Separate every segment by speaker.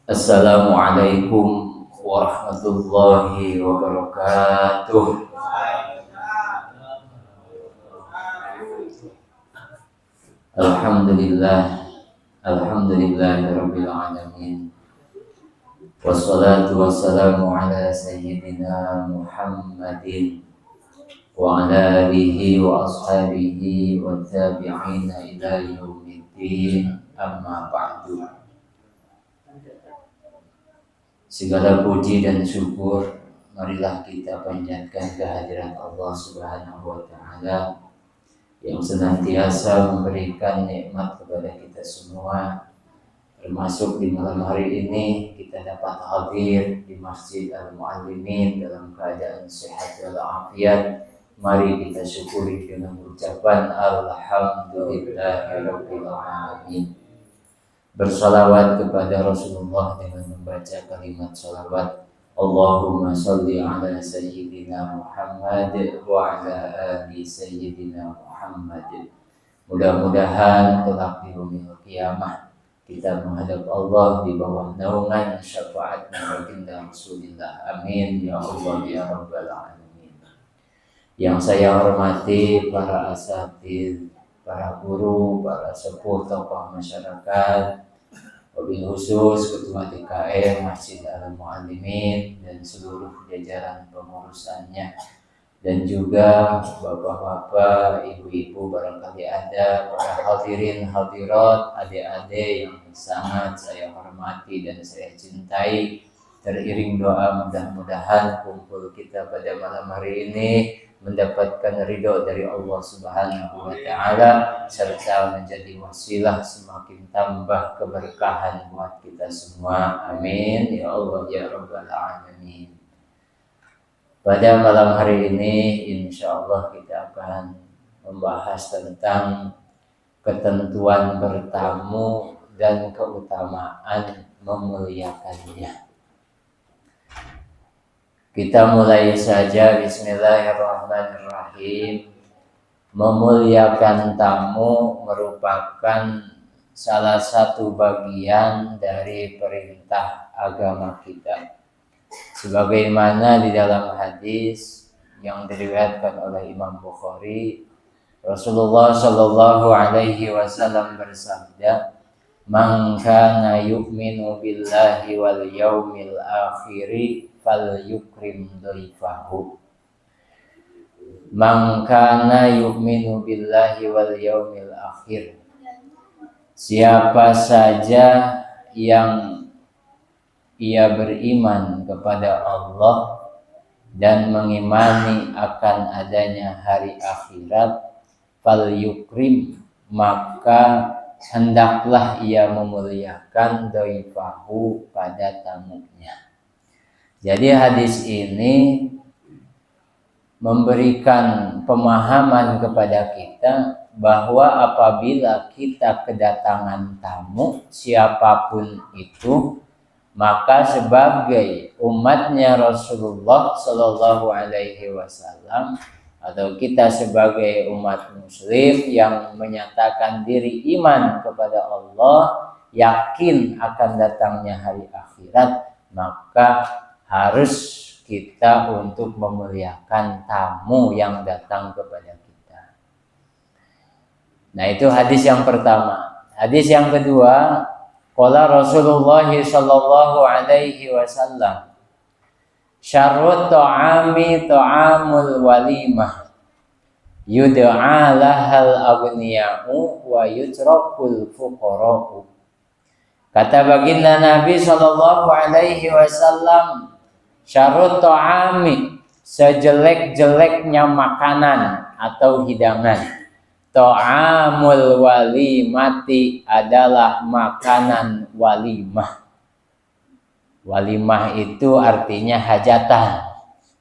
Speaker 1: Assalamualaikum warahmatullahi wabarakatuh. Alhamdulillah, alhamdulillahirabbil alamin. Wassalatu wassalamu ala sayyidina Muhammadin wa ala alihi wa ashabihi wa tabi'ina ila yaumiddin. Amma ba'du. Segala puji dan syukur marilah kita panjatkan kehadirat Allah Subhanahu wa taala yang senantiasa memberikan nikmat kepada kita semua, termasuk di malam hari ini kita dapat hadir di Masjid Al-Muallimin dalam keadaan sehat walafiat. Mari kita syukuri dengan ucapan alhamdulillahirabbil alamin. Bersalawat kepada Rasulullah dengan membaca kalimat salawat, Allahumma salli ala sayyidina Muhammad wa ala ali sayyidina Muhammad. Mudah-mudahan kelak di yaumil qiyamah kita menghadap Allah di bawah naungan syafaatnya baginda Rasulullah. Amin ya Allah ya rabbal alamin. Yang saya hormati para asatidz, para guru, para sepuh tokoh masyarakat, wabil khusus Ketua DKM Masjid Al-Muallimin dan seluruh jajaran pengurusannya, dan juga bapak-bapak, ibu-ibu barangkali ada, para hadirin hadirat, adik-adik yang sangat saya hormati dan saya cintai. Teriring doa mudah-mudahan kumpul kita pada malam hari ini mendapatkan ridho dari Allah Subhanahu wa taala serta menjadi wasilah semakin tambah keberkahan buat kita semua. Amin ya Allah ya rabbal alamin. Pada malam hari ini insyaallah kita akan membahas tentang ketentuan bertamu dan keutamaan memuliakannya. Kita mulai saja. Bismillahirrahmanirrahim. Memuliakan tamu merupakan salah satu bagian dari perintah agama kita. Sebagaimana di dalam hadis yang diriwayatkan oleh Imam Bukhari, Rasulullah Shallallahu Alaihi Wasallam bersabda, "Man kana yu'minu billahi wal yaumil akhiri fal yukrim dhaifahu." Man kana yu'minu billahi wal yaumil akhir. Siapa saja yang ia beriman kepada Allah dan mengimani akan adanya hari akhirat, fal yukrim, maka hendaklah ia memuliakan dhaifahu, pada tamunya. Jadi hadis ini memberikan pemahaman kepada kita bahwa apabila kita kedatangan tamu siapapun itu, maka sebagai umatnya Rasulullah Shallallahu Alaihi Wasallam atau kita sebagai umat muslim yang menyatakan diri iman kepada Allah, yakin akan datangnya hari akhirat, maka harus kita untuk memuliakan tamu yang datang kepada kita. Nah, itu hadis yang pertama. Hadis yang kedua, qala Rasulullah sallallahu alaihi wasallam, syarrut ta'ami ta'amul walimah, yud'a lahal aghniya'u wa yutrakul fuqara'u. Kata baginda Nabi sallallahu alaihi wasallam, syarrut ta'ami, sejelek-jeleknya makanan atau hidangan, ta'amul walimati, adalah makanan walimah. Walimah itu artinya hajatan,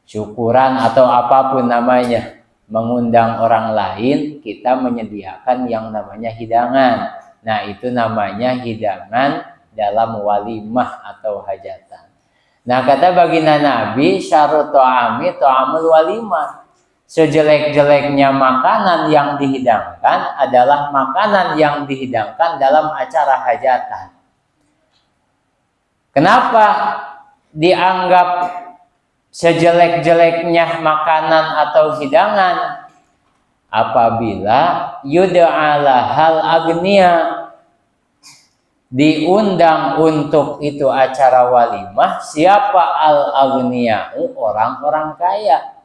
Speaker 1: syukuran atau apapun namanya, mengundang orang lain, kita menyediakan yang namanya hidangan. Nah, itu namanya hidangan dalam walimah atau hajatan. Nah, kata baginda Nabi, syarrut ta'ami ta'amul walimah, sejelek-jeleknya makanan yang dihidangkan adalah makanan yang dihidangkan dalam acara hajatan. Kenapa dianggap sejelek-jeleknya makanan atau hidangan? Apabila yud'ala hal agniya, diundang untuk itu acara walimah siapa al-agniya, orang-orang kaya,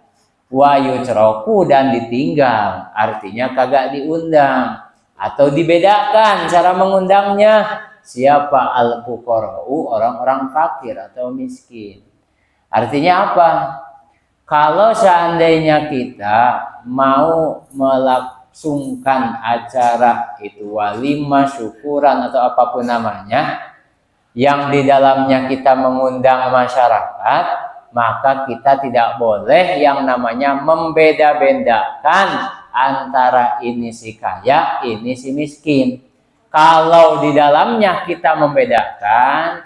Speaker 1: wa yutraku, dan ditinggal, artinya kagak diundang atau dibedakan cara mengundangnya, siapa al-fuqara'u, orang-orang fakir atau miskin. Artinya apa? Kalau seandainya kita mau melangsungkan acara itu walimah, syukuran atau apapun namanya, yang di dalamnya kita mengundang masyarakat, maka kita tidak boleh yang namanya membeda-bedakan antara ini si kaya, ini si miskin. Kalau di dalamnya kita membedakan,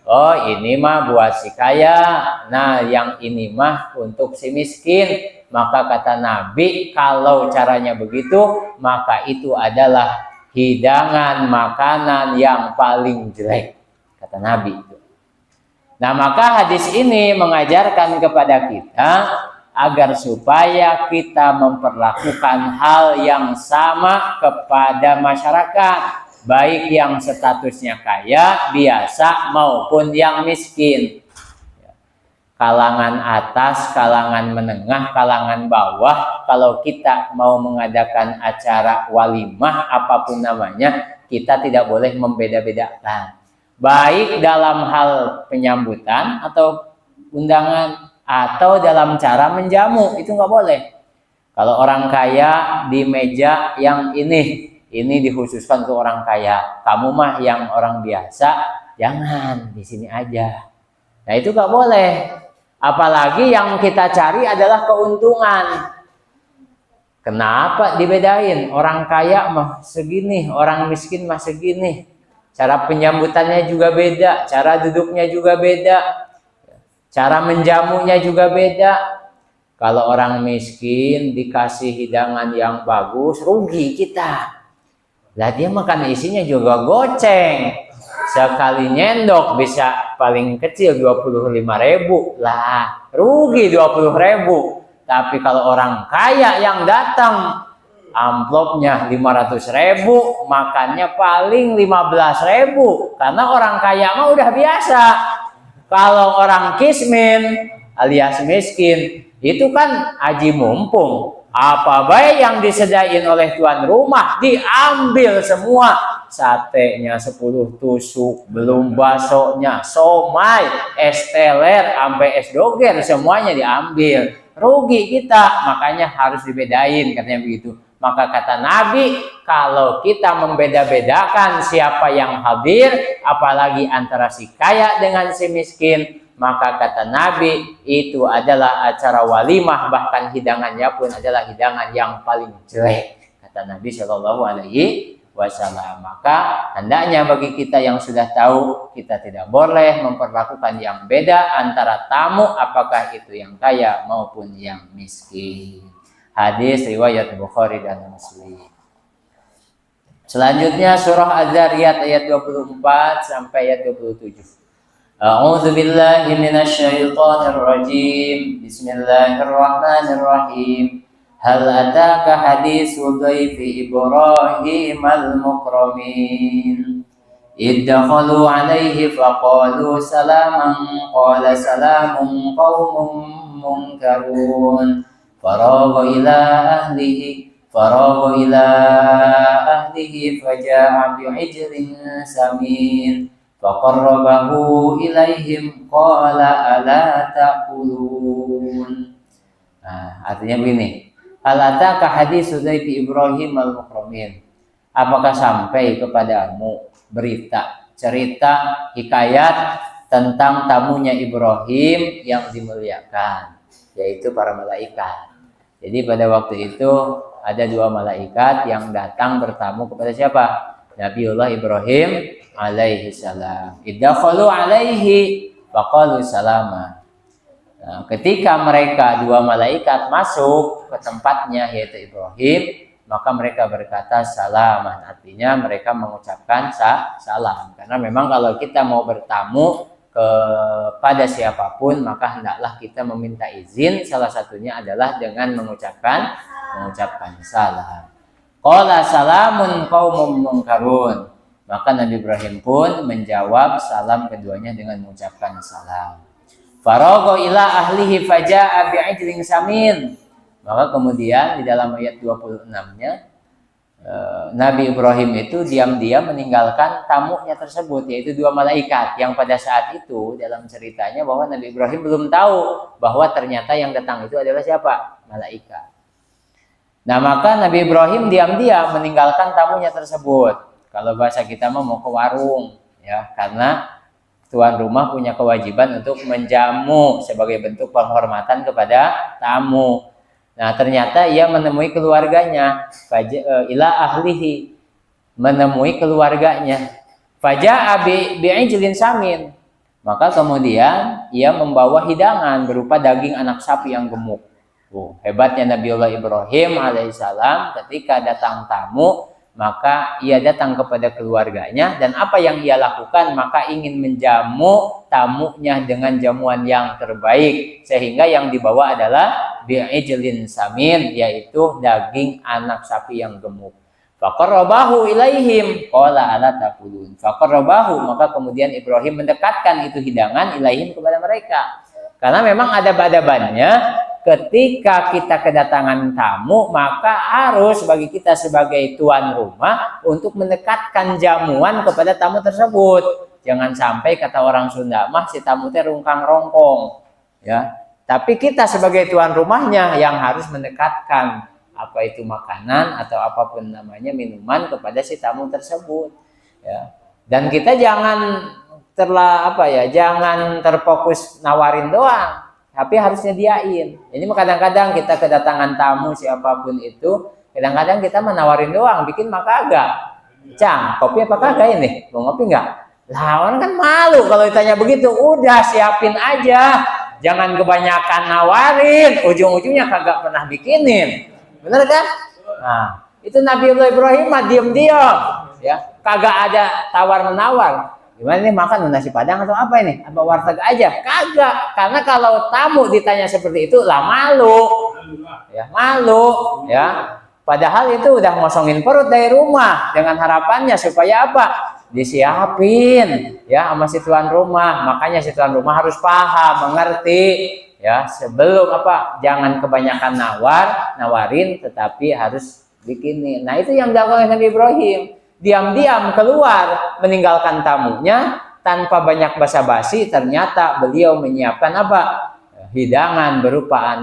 Speaker 1: oh ini mah buat si kaya, nah yang ini mah untuk si miskin, maka kata Nabi, kalau caranya begitu, maka itu adalah hidangan makanan yang paling jelek, kata Nabi. Nah, maka hadis ini mengajarkan kepada kita agar supaya kita memperlakukan hal yang sama kepada masyarakat, baik yang statusnya kaya, biasa, maupun yang miskin. Kalangan atas, kalangan menengah, kalangan bawah, kalau kita mau mengadakan acara walimah apapun namanya, kita tidak boleh membeda-bedakan. Baik dalam hal penyambutan atau undangan, atau dalam cara menjamu, itu nggak boleh. Kalau orang kaya di meja yang ini dikhususkan untuk orang kaya, kamu mah yang orang biasa, jangan di sini aja. Nah itu nggak boleh. Apalagi yang kita cari adalah keuntungan. Kenapa dibedain? Orang kaya mah segini, orang miskin mah segini. Cara penyambutannya juga beda, cara duduknya juga beda, cara menjamunya juga beda. Kalau orang miskin dikasih hidangan yang bagus, rugi kita. Lah dia makan isinya juga goceng. Sekali nyendok bisa paling kecil 25.000. Lah, rugi 20.000. Tapi kalau orang kaya yang datang, amplopnya 500.000, makannya paling 15.000, karena orang kaya mah udah biasa. Kalau orang kismin alias miskin itu kan aji mumpung, apa baik yang disediain oleh tuan rumah diambil semua, satenya 10 tusuk, belum baksonya, somai, es teler, sampai es doger, semuanya diambil, rugi kita. Makanya harus dibedain, katanya begitu. Maka kata Nabi, kalau kita membeda-bedakan siapa yang hadir, apalagi antara si kaya dengan si miskin, maka kata Nabi, itu adalah acara walimah, bahkan hidangannya pun adalah hidangan yang paling jelek, kata Nabi Shallallahu Alaihi Wasallam. Maka hendaknya bagi kita yang sudah tahu, kita tidak boleh memperlakukan yang beda antara tamu, apakah itu yang kaya maupun yang miskin. Hadis riwayat Bukhari dan Muslim. Selanjutnya surah Az-Zariyat ayat 24 sampai ayat 27. A'udzu billahi minasyaitonir rajim. Bismillahirrahmanirrahim. Hal ataka haditsu dhaifi Ibrahim al-mukramin. Idkhalu 'alaihi faqalu salaman qala salamun qaumun munkarun. Faragha ila ahlihi faja'a bi'ijlin samin faqarrabahu ilaihim qala ala ta'kulun. Nah, artinya begini. Alataka haditsu dhaifi Ibrahim al-mukramin. Apakah sampai kepadamu berita, cerita, hikayat tentang tamunya Ibrahim yang dimuliakan, yaitu para malaikat. Jadi pada waktu itu ada 2 malaikat yang datang bertamu kepada siapa? Nabiullah Ibrahim alaihi salam. Idkhalu alaihi faqalu salama. Nah, ketika mereka 2 malaikat masuk ke tempatnya yaitu Ibrahim, maka mereka berkata salaman, artinya mereka mengucapkan salam. Karena memang kalau kita mau bertamu kepada siapapun, maka hendaklah kita meminta izin. Salah satunya adalah dengan mengucapkan salam. Qala salamun qaumum munkarun. Maka Nabi Ibrahim pun menjawab salam keduanya dengan mengucapkan salam. Faragha ila ahlihi faja'a bi'ijlin samin. Maka kemudian di dalam ayat 26-nya Nabi Ibrahim itu diam-diam meninggalkan tamunya tersebut, yaitu dua malaikat yang pada saat itu dalam ceritanya bahwa Nabi Ibrahim belum tahu bahwa ternyata yang datang itu adalah siapa? Malaikat. Nah, maka Nabi Ibrahim diam-diam meninggalkan tamunya tersebut. Kalau bahasa kita mau ke warung, ya, karena tuan rumah punya kewajiban untuk menjamu sebagai bentuk penghormatan kepada tamu. Nah, ternyata ia menemui keluarganya, ila ahlihi, menemui keluarganya. Faja'a bi'ijlin samin. Maka kemudian ia membawa hidangan berupa daging anak sapi yang gemuk. Hebatnya Nabiullah Ibrahim alaihissalam, ketika datang tamu, maka ia datang kepada keluarganya, dan apa yang ia lakukan, maka ingin menjamu tamunya dengan jamuan yang terbaik, sehingga yang dibawa adalah bi'ijlin samin, yaitu daging anak sapi yang gemuk. Faqarrabahu ilaihim qala ala taqulun. Faqarrabahu, maka kemudian Ibrahim mendekatkan itu hidangan ilaihim kepada mereka. Karena memang adab-adabannya ketika kita kedatangan tamu, maka harus bagi kita sebagai tuan rumah untuk mendekatkan jamuan kepada tamu tersebut. Jangan sampai kata orang Sunda mah si tamu teh rungkang rongkong, ya. Tapi kita sebagai tuan rumahnya yang harus mendekatkan apa itu makanan atau apapun namanya minuman kepada si tamu tersebut, ya. Dan kita jangan jangan terfokus nawarin doang, tapi harus nyediain. Ini kadang-kadang kita kedatangan tamu siapapun itu, kadang-kadang kita menawarin doang, bikin maka agak, Cang, kopi apa kagak ini? Mau ngopi nggak? Lah, orang kan malu kalau ditanya begitu. Udah siapin aja, jangan kebanyakan nawarin, ujung-ujungnya kagak pernah bikinin, bener kan? Nah, itu Nabiullah Ibrahim mah diam-diam, ya, kagak ada tawar-menawar. Gimana nih, makan nasi padang atau apa ini? Apa warteg aja? Kagak. Karena kalau tamu ditanya seperti itu, lah malu. Ya, malu, ya. Padahal itu udah ngosongin perut dari rumah dengan harapannya supaya apa? Disiapin, ya, sama si tuan rumah. Makanya si tuan rumah harus paham, mengerti, ya. Sebelum jangan kebanyakan nawarin, tetapi harus bikinin. Nah, itu yang dilakukan Nabi Ibrahim. Diam-diam keluar meninggalkan tamunya tanpa banyak basa-basi. Ternyata beliau menyiapkan hidangan berupa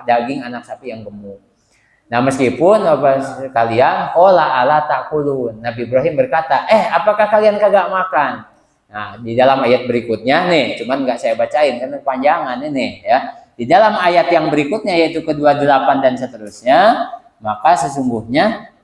Speaker 1: daging anak sapi yang gemuk. Nah, meskipun kalian ala taqulun, Nabi Ibrahim berkata, apakah kalian kagak makan? Nah, di dalam ayat berikutnya nih, cuman nggak saya bacain karena kepanjangan ini, ya. Di dalam ayat yang berikutnya, yaitu ke-28 dan seterusnya, maka sesungguhnya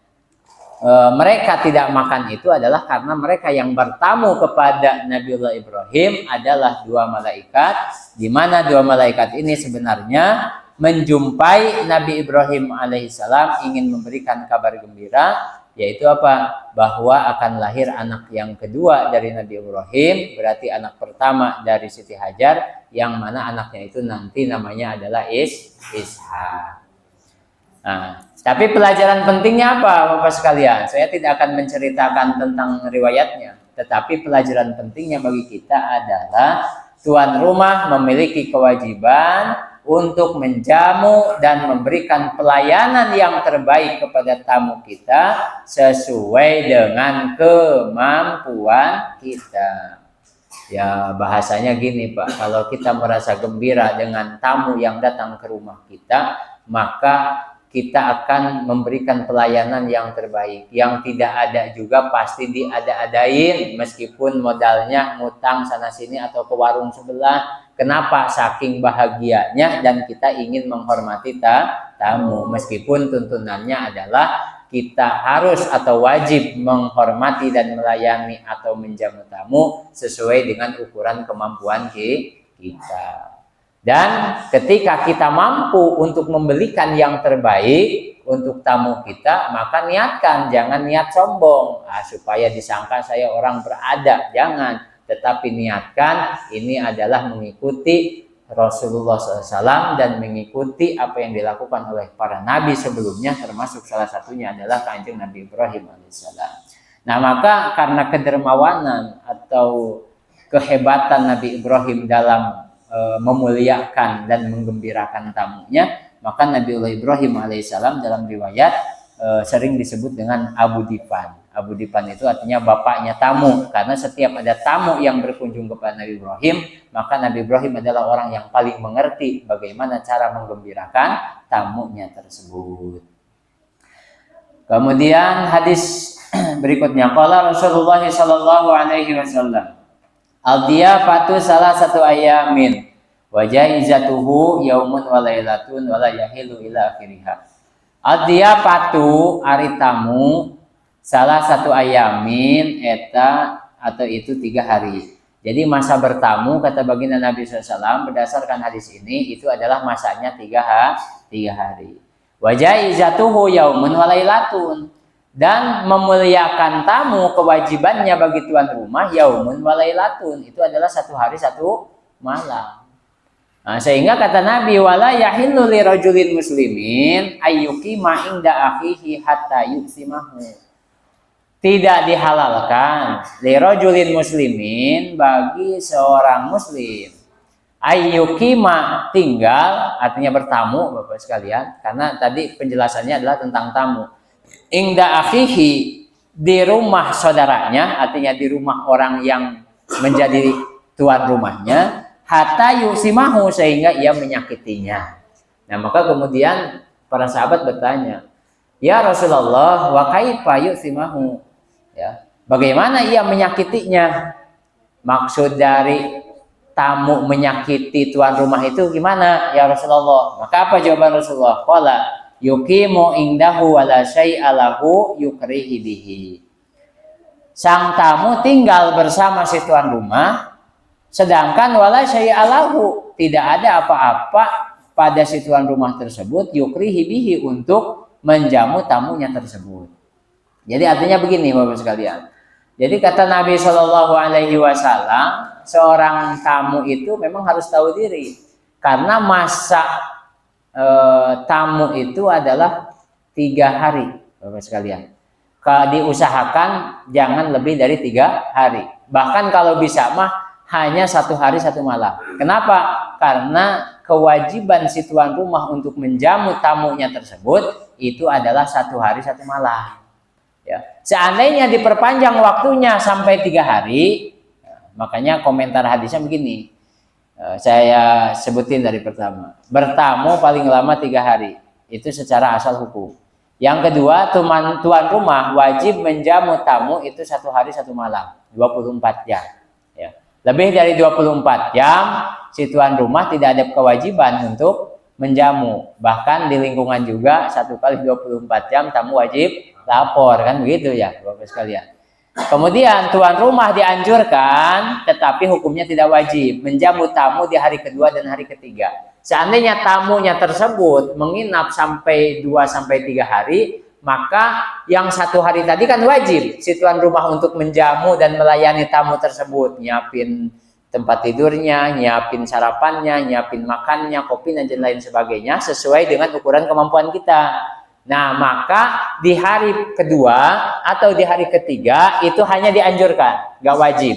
Speaker 1: mereka tidak makan itu adalah karena mereka yang bertamu kepada Nabiullah Ibrahim adalah dua malaikat, di mana dua malaikat ini sebenarnya menjumpai Nabi Ibrahim alaihissalam, ingin memberikan kabar gembira, yaitu bahwa akan lahir anak yang kedua dari Nabi Ibrahim, berarti anak pertama dari Siti Hajar, yang mana anaknya itu nanti namanya adalah Ishak. Nah, tapi pelajaran pentingnya apa, Bapak sekalian? Saya tidak akan menceritakan tentang riwayatnya, tetapi pelajaran pentingnya bagi kita adalah tuan rumah memiliki kewajiban untuk menjamu dan memberikan pelayanan yang terbaik kepada tamu kita sesuai dengan kemampuan kita. Ya, bahasanya gini, Pak, kalau kita merasa gembira dengan tamu yang datang ke rumah kita, maka kita akan memberikan pelayanan yang terbaik. Yang tidak ada juga pasti diada-adain, meskipun modalnya ngutang sana-sini atau ke warung sebelah. Kenapa? Saking bahagianya dan kita ingin menghormati tamu. Meskipun tuntunannya adalah kita harus atau wajib menghormati dan melayani atau menjamu tamu sesuai dengan ukuran kemampuan kita. Dan ketika kita mampu untuk membelikan yang terbaik untuk tamu kita, maka niatkan, jangan niat sombong supaya disangka saya orang beradab. Jangan, tetapi niatkan ini adalah mengikuti Rasulullah SAW dan mengikuti apa yang dilakukan oleh para nabi sebelumnya, termasuk salah satunya adalah Kanjeng Nabi Ibrahim alaihissalam. Nah, maka karena kedermawanan atau kehebatan Nabi Ibrahim dalam memuliakan dan menggembirakan tamunya, maka Nabiullah Ibrahim alaihissalam dalam riwayat sering disebut dengan Abu Dipan. Abu Dipan itu artinya bapaknya tamu, karena setiap ada tamu yang berkunjung kepada Nabi Ibrahim, maka Nabi Ibrahim adalah orang yang paling mengerti bagaimana cara menggembirakan tamunya tersebut. Kemudian hadis berikutnya, qala Rasulullah sallallahu alaihi wasallam, al-diyafatu salah satu ayamin wa jaizatuhu yaumun wa lailatun wa la yahilu ila akhirih. Al-diyafatu ari tamu salah satu ayamin eta atau itu 3 hari. Jadi masa bertamu kata baginda Nabi SAW berdasarkan hadis ini itu adalah masanya 3 hari. Wajaizatuhu yaumun walailatun, dan memuliakan tamu kewajibannya bagi tuan rumah yaumun walailatun, itu adalah 1 hari 1 malam. Nah, sehingga kata Nabi wala yahillu lirajulin muslimin ayyuqima inda akhihi hatta yuksimahu. Tidak dihalalkan lirajulin muslimin bagi seorang muslim ayyukima tinggal, artinya bertamu Bapak sekalian, karena tadi penjelasannya adalah tentang tamu. Inda akhihi, di rumah saudaranya, artinya di rumah orang yang menjadi tuan rumahnya, hatta yusimahu, sehingga ia menyakitinya. Nah, maka kemudian para sahabat bertanya, ya Rasulullah, wa kaifa yusimahu? Ya, bagaimana ia menyakitinya? Maksud dari tamu menyakiti tuan rumah itu gimana ya Rasulullah? Maka apa jawaban Rasulullah? Qala yuqimu indahu wala syai'a lahu yukrihi bihi. Sang tamu tinggal bersama si tuan rumah, sedangkan wala syai'a lahu, tidak ada apa-apa pada si tuan rumah tersebut yukrihi bihi, untuk menjamu tamunya tersebut. Jadi artinya begini Bapak sekalian. Jadi kata Nabi Shallallahu Alaihi Wasallam, seorang tamu itu memang harus tahu diri, karena masa tamu itu adalah 3 hari Bapak sekalian. Diusahakan jangan lebih dari 3 hari. Bahkan kalau bisa mah hanya 1 hari 1 malam. Kenapa? Karena kewajiban si tuan rumah untuk menjamu tamunya tersebut itu adalah 1 hari 1 malam. Ya, seandainya diperpanjang waktunya sampai 3 hari, makanya komentar hadisnya begini, saya sebutin dari pertama, bertamu paling lama 3 hari, itu secara asal hukum. Yang kedua, tuan rumah wajib menjamu tamu itu 1 hari 1 malam, 24 jam. Ya. Lebih dari 24 jam, si tuan rumah tidak ada kewajiban untuk menjamu. Bahkan di lingkungan juga 1 kali 24 jam tamu wajib lapor, kan begitu ya Bapak sekalian. Kemudian tuan rumah dianjurkan, tetapi hukumnya tidak wajib menjamu tamu di hari kedua dan hari ketiga. Seandainya tamunya tersebut menginap sampai 2-3 hari, maka yang 1 hari tadi kan wajib si tuan rumah untuk menjamu dan melayani tamu tersebut, nyiapin tempat tidurnya, nyiapin sarapannya, nyiapin makannya, kopi dan lain sebagainya sesuai dengan ukuran kemampuan kita. Nah, maka di hari kedua atau di hari ketiga itu hanya dianjurkan, nggak wajib.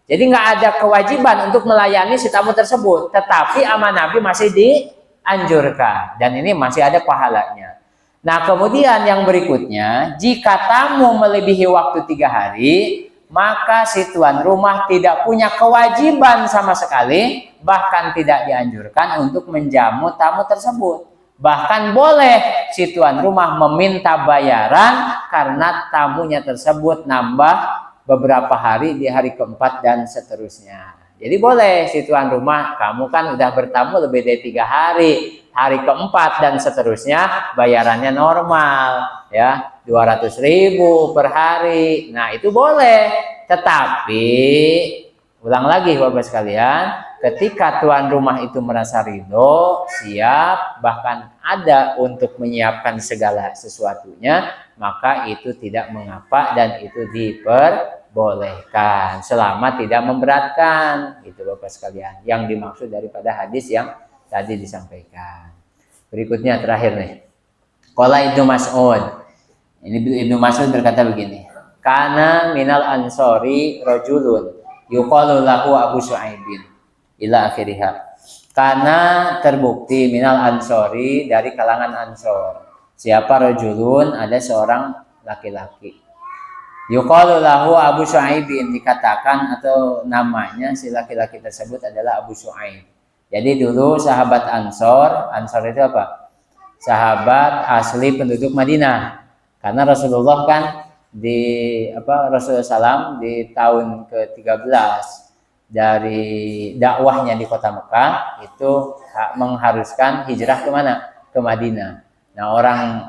Speaker 1: Jadi nggak ada kewajiban untuk melayani si tamu tersebut, tetapi aman Nabi masih dianjurkan dan ini masih ada pahalanya. Nah, kemudian yang berikutnya, jika tamu melebihi waktu 3 hari, maka si tuan rumah tidak punya kewajiban sama sekali, bahkan tidak dianjurkan untuk menjamu tamu tersebut. Bahkan boleh si tuan rumah meminta bayaran karena tamunya tersebut nambah beberapa hari di hari keempat dan seterusnya. Jadi boleh si tuan rumah, kamu kan udah bertamu lebih dari 3 hari, hari keempat dan seterusnya bayarannya normal ya, 200.000 per hari. Nah, itu boleh. Tetapi ulang lagi Bapak sekalian, ketika tuan rumah itu merasa ridho, siap, bahkan ada untuk menyiapkan segala sesuatunya, maka itu tidak mengapa dan itu dibolehkan selama tidak memberatkan. Itu Bapak sekalian yang dimaksud daripada hadis yang tadi disampaikan. Berikutnya terakhir nih. Qala Ibnu Mas'ud. Ini Ibnu Mas'ud berkata begini. Kana minal ansori rajulun yuqalu lahu Abu Syu'aibin ila akhirih. Karena terbukti minal ansori dari kalangan ansor. Siapa rajulun? Ada seorang laki-laki. Yuqalu lahu Abu Syu'aibin, dikatakan atau namanya si laki-laki tersebut adalah Abu Syu'aib. Jadi dulu sahabat Ansor itu apa? Sahabat asli penduduk Madinah. Karena Rasulullah kan Rasulullah SAW di tahun ke-13 dari dakwahnya di kota Mekah itu mengharuskan hijrah ke mana? Ke Madinah. Nah,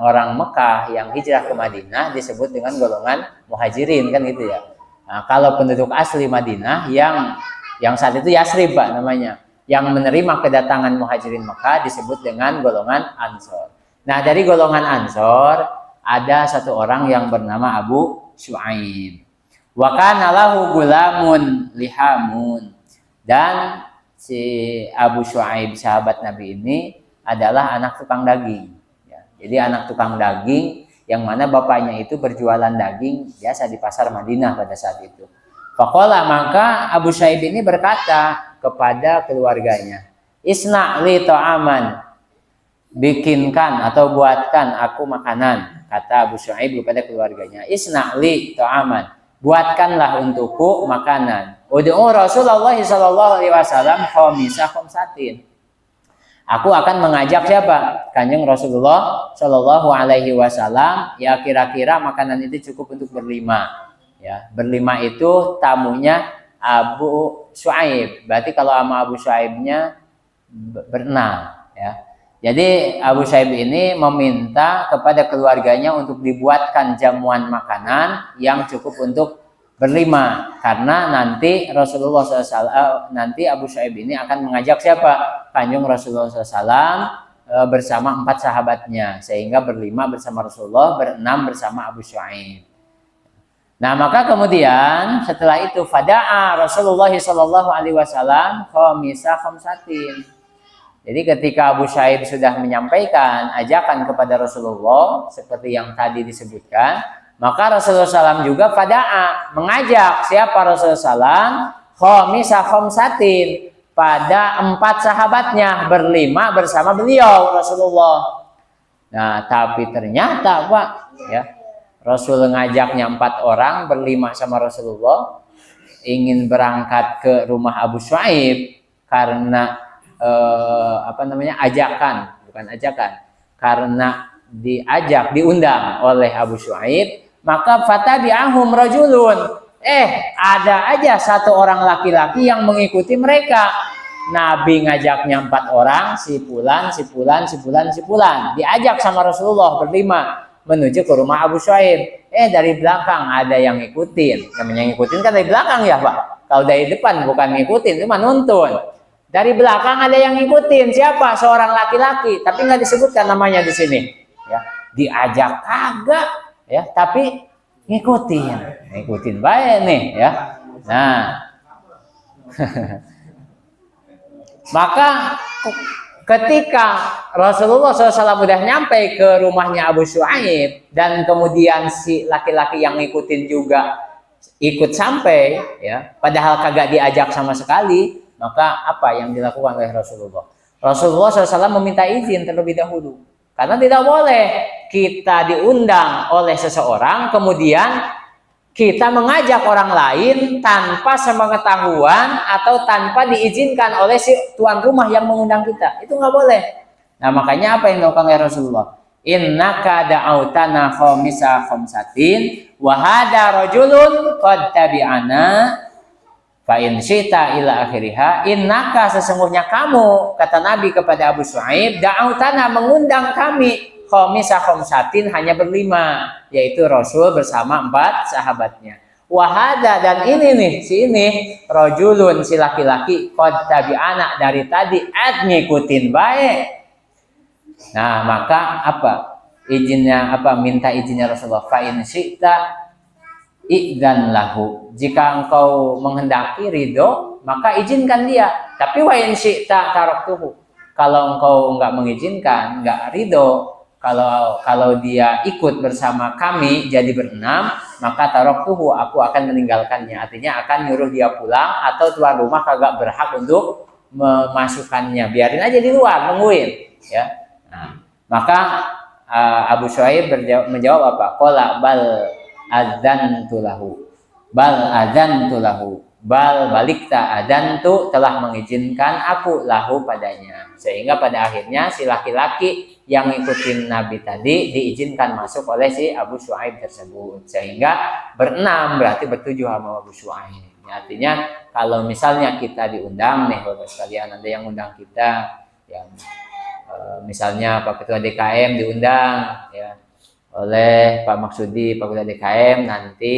Speaker 1: orang Mekah yang hijrah ke Madinah disebut dengan golongan muhajirin kan gitu ya. Nah, kalau penduduk asli Madinah yang saat itu Yasrib Pak namanya, yang menerima kedatangan muhajirin Mekah disebut dengan golongan Ansor. Nah, dari golongan Ansor ada satu orang yang bernama Abu Syu'aib. Wa kana lahu gulamun lihamun. Dan si Abu Syu'aib sahabat Nabi ini adalah anak tukang daging. Ya, jadi anak tukang daging yang mana bapaknya itu berjualan daging biasa di pasar Madinah pada saat itu. Faqala, maka Abu Syu'aib ini berkata kepada keluarganya, "Isna' li ta'aman." Bikinkan atau buatkan aku makanan, kata Abu Syu'aib kepada keluarganya. "Isna' li ta'aman." Buatkanlah untukku makanan. Ud'u Rasulullah sallallahu alaihi wasallam khamsatin. Aku akan mengajak siapa? Kanjeng Rasulullah sallallahu alaihi wasallam. Ya kira-kira makanan itu cukup untuk berlima. Ya, berlima itu tamunya Abu Syu'aib. Berarti kalau sama Abu Syu'aibnya berenam. Ya. Jadi Abu Syu'aib ini meminta kepada keluarganya untuk dibuatkan jamuan makanan yang cukup untuk berlima, karena nanti Rasulullah SAW, nanti Abu Syu'aib ini akan mengajak siapa? Kanjeng Rasulullah SAW bersama 4 sahabatnya, sehingga berlima bersama Rasulullah, berenam bersama Abu Syu'aib. Nah, maka kemudian setelah itu fada'a Rasulullah SAW khamsatin. Jadi ketika Abu Syu'aib sudah menyampaikan ajakan kepada Rasulullah seperti yang tadi disebutkan, maka Rasulullah SAW juga fada'a mengajak siapa Rasulullah SAW khamsatin pada 4 sahabatnya berlima bersama beliau Rasulullah. Nah, tapi ternyata Pak, ya, Rasul ngajaknya 4 orang berlima sama Rasulullah ingin berangkat ke rumah Abu Syu'aib karena karena diundang oleh Abu Syu'aib, maka fatabi'ahum rajulun. Ada aja satu orang laki-laki yang mengikuti mereka. Nabi ngajaknya 4 orang, si fulan, diajak sama Rasulullah berlima menuju ke rumah Abu Syu'aib. Dari belakang ada yang ngikutin. Namanya ngikutin kan dari belakang ya Pak. Kalau dari depan bukan ngikutin, cuma nuntun. Dari belakang ada yang ngikutin. Siapa? Seorang laki-laki. Tapi nggak disebutkan namanya di sini. Ya, diajak kagak, ya, tapi ngikutin baik nih, ya. Nah, maka ketika Rasulullah SAW udah nyampe ke rumahnya Abu Syu'aib dan kemudian si laki-laki yang ngikutin juga ikut sampai, ya, padahal kagak diajak sama sekali. Maka apa yang dilakukan oleh Rasulullah? Rasulullah SAW meminta izin terlebih dahulu. Karena tidak boleh kita diundang oleh seseorang, kemudian kita mengajak orang lain tanpa sepengetahuan atau tanpa diizinkan oleh si tuan rumah yang mengundang kita. Itu nggak boleh. Nah, makanya apa yang dilakukan oleh Rasulullah? Innaka da'autana khamsatin wa hada rajulun qad tabi'ana fa in syi'ta ila akhiriha. Innaka, sesungguhnya kamu, kata Nabi kepada Abu Syu'aib, da'autana, mengundang kami khamsatin, hanya berlima, yaitu Rasul bersama 4 sahabatnya. Wahada, dan ini nih, si ini rajulun, si laki-laki, qad tabi'ana, dari tadi ngikutin baik. Nah, maka apa izinnya, minta izinnya Rasulullah, fa in syi'ta Idzan lahu, jika engkau menghendaki ridho maka izinkan dia. Tapi wa in syi'ta taraktuhu, kalau engkau enggak mengizinkan, enggak ridho, kalau dia ikut bersama kami jadi berenam, maka taraktuhu, aku akan meninggalkannya. Artinya akan nyuruh dia pulang, atau tuan rumah kagak berhak untuk memasukkannya, biarin aja di luar nungguin ya. Nah, maka Abu Shuaib menjawab apa? Qala bal adzantu lahu, bal balikta adzantu, telah mengizinkan aku lahu padanya. Sehingga pada akhirnya si laki-laki yang ngikutin Nabi tadi diizinkan masuk oleh si Abu Shuaib tersebut, sehingga berenam berarti bertujuh sama Abu Shuaib. Artinya kalau misalnya kita diundang nih Bapak sekalian, ada yang undang kita, yang misalnya Pak Ketua DKM diundang ya oleh Pak Maksudi, Pak Ketua DKM, nanti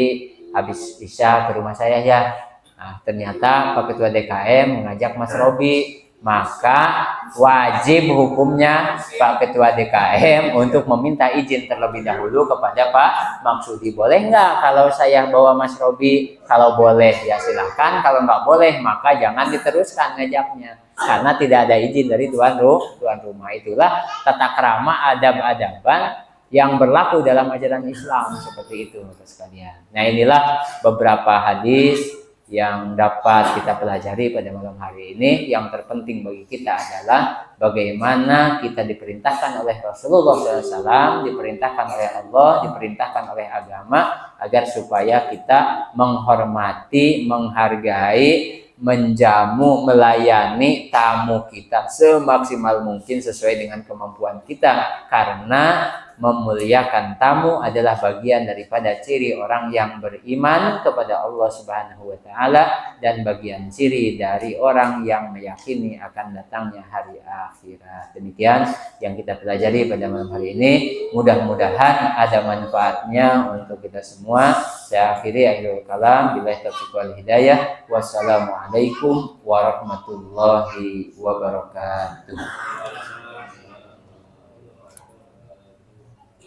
Speaker 1: habis isya ke rumah saya ya. Nah, ternyata Pak Ketua DKM mengajak Mas Robi, maka wajib hukumnya Pak Ketua DKM untuk meminta izin terlebih dahulu kepada Pak Maksudi. Boleh nggak kalau saya bawa Mas Robi? Kalau boleh ya silahkan, kalau nggak boleh maka jangan diteruskan ngajaknya, karena tidak ada izin dari tuan rumah. Itulah tata krama adab-adaban yang berlaku dalam ajaran Islam, seperti itu Bapak sekalian. Nah, inilah beberapa hadis yang dapat kita pelajari pada malam hari ini. Yang terpenting bagi kita adalah bagaimana kita diperintahkan oleh Rasulullah SAW, diperintahkan oleh Allah, diperintahkan oleh agama, agar supaya kita menghormati, menghargai, menjamu, melayani tamu kita semaksimal mungkin sesuai dengan kemampuan kita, karena memuliakan tamu adalah bagian daripada ciri orang yang beriman kepada Allah Subhanahu wa taala, dan bagian ciri dari orang yang meyakini akan datangnya hari akhirat. Demikian yang kita pelajari pada malam hari ini. Mudah-mudahan ada manfaatnya untuk kita semua. Saya akhiri akhirul kalam, billahi taufiq wal hidayah. Wassalamualaikum warahmatullahi wabarakatuh.